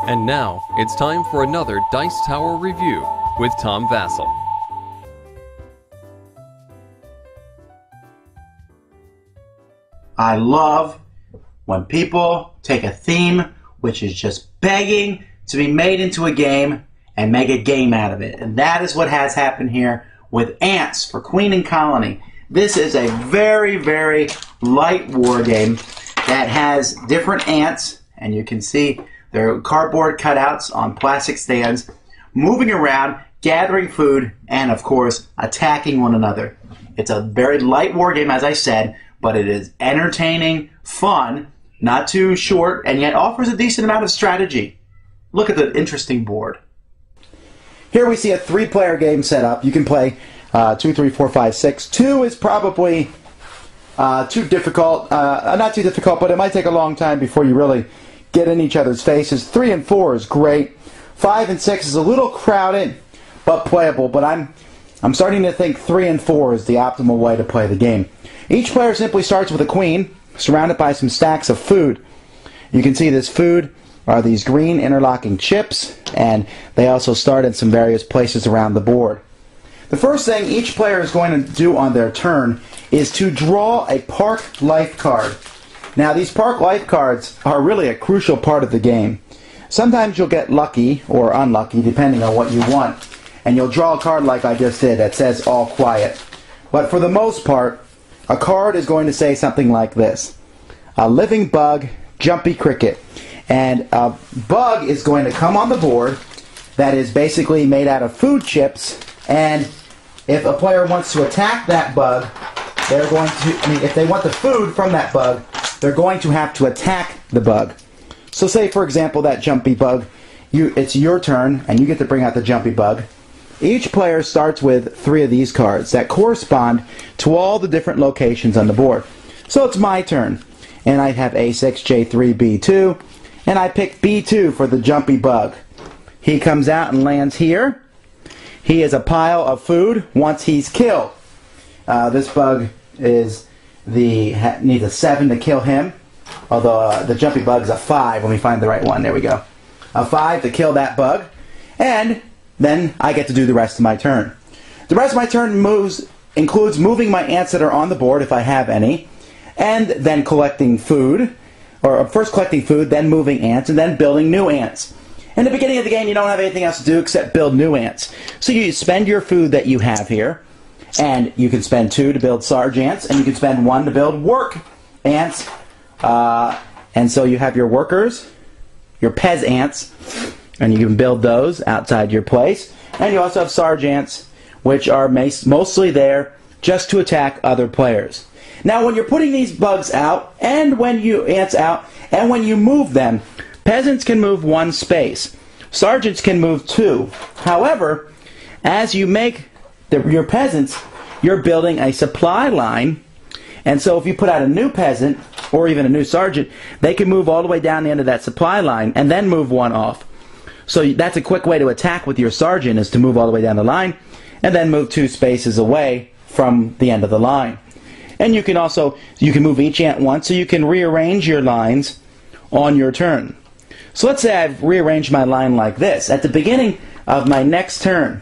And now, it's time for another Dice Tower review with Tom Vasel. I love when people take a theme which is just begging to be made into a game and make a game out of it. And that is what has happened here with Ants for Queen and Colony. This is a very, very light war game that has different ants, and you can see their cardboard cutouts on plastic stands, moving around, gathering food, and of course, attacking one another. It's a very light war game, as I said, but it is entertaining, fun, not too short, and yet offers a decent amount of strategy. Look at the interesting board. Here we see a 3-player game set up. You can play 2, 3, 4, 5, 6. 2 is probably too difficult. Not too difficult, but it might take a long time before you really get in each other's faces. 3 and 4 is great. 5 and 6 is a little crowded, but playable. But I'm starting to think 3 and 4 is the optimal way to play the game. Each player simply starts with a queen, surrounded by some stacks of food. You can see this food are these green interlocking chips, and they also start in some various places around the board. The first thing each player is going to do on their turn is to draw a park life card. Now, these park life cards are really a crucial part of the game. Sometimes you'll get lucky or unlucky, depending on what you want, and you'll draw a card like I just did that says all quiet. But for the most part, a card is going to say something like this: a living bug, jumpy cricket. And a bug is going to come on the board that is basically made out of food chips, and if a player wants to attack that bug, they're going to, if they want the food from that bug, they're going to have to attack the bug. So say, for example, that jumpy bug, it's your turn, and you get to bring out the jumpy bug. Each player starts with 3 of these cards that correspond to all the different locations on the board. So it's my turn, and I have A6, J3, B2, and I pick B2 for the jumpy bug. He comes out and lands here. He is a pile of food once he's killed. This bug needs a 7 to kill him, although the jumpy bug is a 5 when we find the right one. There we go. A 5 to kill that bug, and then I get to do the rest of my turn. The rest of my turn includes moving my ants that are on the board, if I have any, and then collecting food, or first collecting food, then moving ants, and then building new ants. In the beginning of the game, you don't have anything else to do except build new ants. So you spend your food that you have here, and you can spend 2 to build sarge ants, and you can spend 1 to build work ants. And so you have your workers, your pez ants, and you can build those outside your place. And you also have sarge ants, which are mostly there just to attack other players. Now, when you're putting these bugs out, and when you move them, peasants can move 1 space. Sergeants can move 2. However, as you make your peasants, you're building a supply line, and so if you put out a new peasant, or even a new sergeant, they can move all the way down the end of that supply line, and then move 1 off. So that's a quick way to attack with your sergeant, is to move all the way down the line, and then move 2 spaces away from the end of the line. And you can move each ant once, so you can rearrange your lines on your turn. So let's say I've rearranged my line like this. At the beginning of my next turn,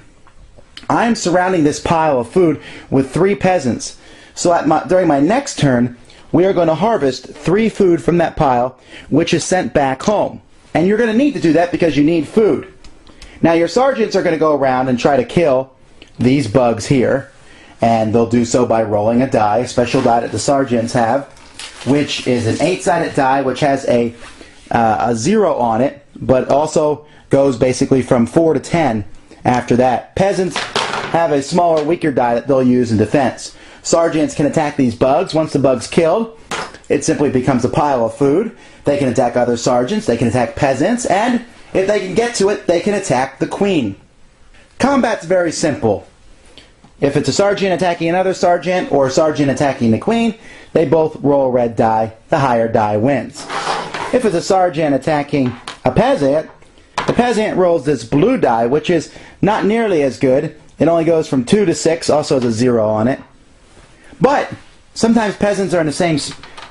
I am surrounding this pile of food with 3 peasants. So during my next turn, we are going to harvest 3 food from that pile, which is sent back home. And you're going to need to do that because you need food. Now, your sergeants are going to go around and try to kill these bugs here, and they'll do so by rolling a die, a special die that the sergeants have, which is an 8-sided die, which has a 0 on it, but also goes basically from 4 to 10 after that. Peasants have a smaller, weaker die that they'll use in defense. Sergeants can attack these bugs. Once the bug's killed, it simply becomes a pile of food. They can attack other sergeants, they can attack peasants, and if they can get to it, they can attack the queen. Combat's very simple. If it's a sergeant attacking another sergeant, or a sergeant attacking the queen, they both roll a red die. The higher die wins. If it's a sergeant attacking a peasant, the peasant rolls this blue die, which is not nearly as good. It only goes from 2 to 6, also has a 0 on it. But sometimes peasants are in the same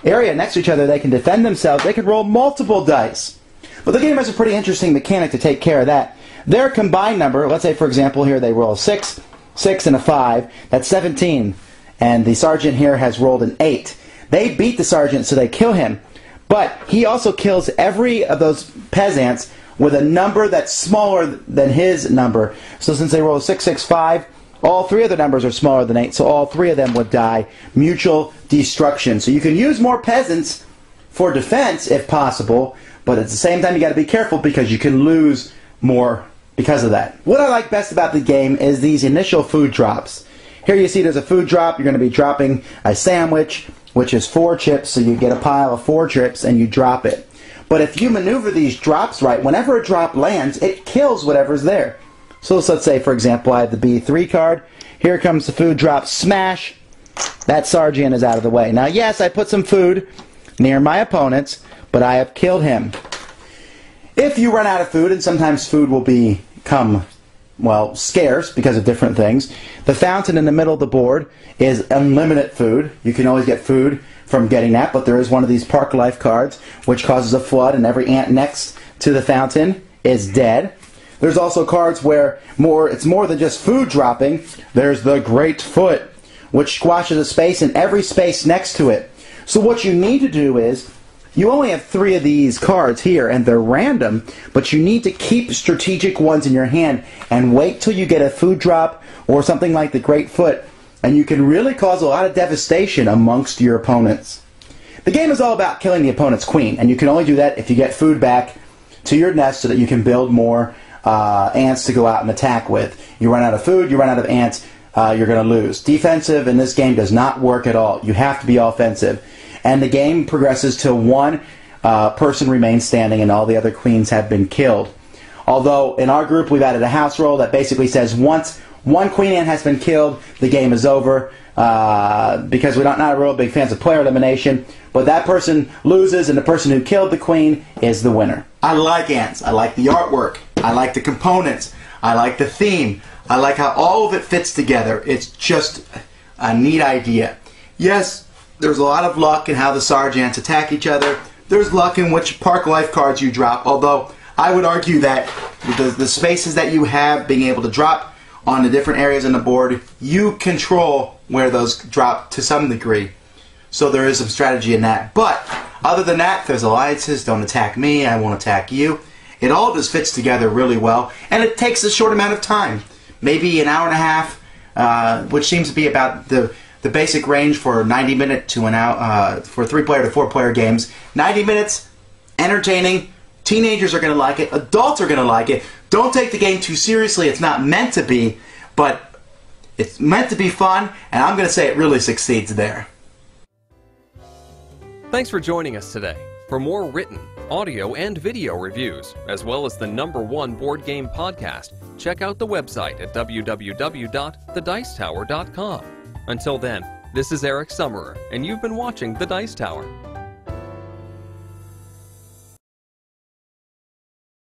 area next to each other. They can defend themselves. They can roll multiple dice. But the game has a pretty interesting mechanic to take care of that. Their combined number, let's say for example here they roll a 6, 6 and a 5, that's 17. And the sergeant here has rolled an 8. They beat the sergeant, so they kill him. But he also kills every of those peasants with a number that's smaller than his number. So since they roll 6, 6, 5, all three of the numbers are smaller than 8, so all three of them would die. Mutual destruction. So you can use more peasants for defense if possible, but at the same time you got to be careful because you can lose more because of that. What I like best about the game is these initial food drops. Here you see there's a food drop. You're going to be dropping a sandwich, which is 4 chips, so you get a pile of 4 chips and you drop it. But if you maneuver these drops right, whenever a drop lands, it kills whatever's there. So let's say, for example, I have the B3 card. Here comes the food drop. Smash! That sergeant is out of the way. Now, yes, I put some food near my opponents, but I have killed him. If you run out of food, and sometimes food will become, well, scarce because of different things, the fountain in the middle of the board is unlimited food. You can always get food from getting that, but there is one of these Park Life cards which causes a flood, and every ant next to the fountain is dead. There's also cards where it's more than just food dropping. There's the Great Foot, which squashes a space and every space next to it. So what you need to do is, you only have 3 of these cards here, and they're random, but you need to keep strategic ones in your hand and wait till you get a food drop or something like the Great Foot, and you can really cause a lot of devastation amongst your opponents. The game is all about killing the opponent's queen, and you can only do that if you get food back to your nest so that you can build more ants to go out and attack with. You run out of food, you run out of ants, you're going to lose. Defensive in this game does not work at all. You have to be offensive. And the game progresses till one person remains standing and all the other queens have been killed. Although in our group we've added a house rule that basically says once one queen ant has been killed, the game is over, because we're not real big fans of player elimination. But that person loses, and the person who killed the queen is the winner. I like ants. I like the artwork. I like the components. I like the theme. I like how all of it fits together. It's just a neat idea. Yes, there's a lot of luck in how the sergeants attack each other. There's luck in which Park Life cards you drop, although I would argue that the spaces that you have being able to drop on the different areas on the board, you control where those drop to some degree. So there is some strategy in that. But other than that, there's alliances. Don't attack me, I won't attack you. It all just fits together really well, and it takes a short amount of time. Maybe an hour and a half, which seems to be about the basic range for 90-minute to an hour, for 3-player to 4-player games. 90 minutes, entertaining. Teenagers are going to like it. Adults are going to like it. Don't take the game too seriously. It's not meant to be, but it's meant to be fun, and I'm going to say it really succeeds there. Thanks for joining us today. For more written, audio, and video reviews, as well as the #1 board game podcast, check out the website at www.thedicetower.com. Until then, this is Eric Summerer, and you've been watching The Dice Tower.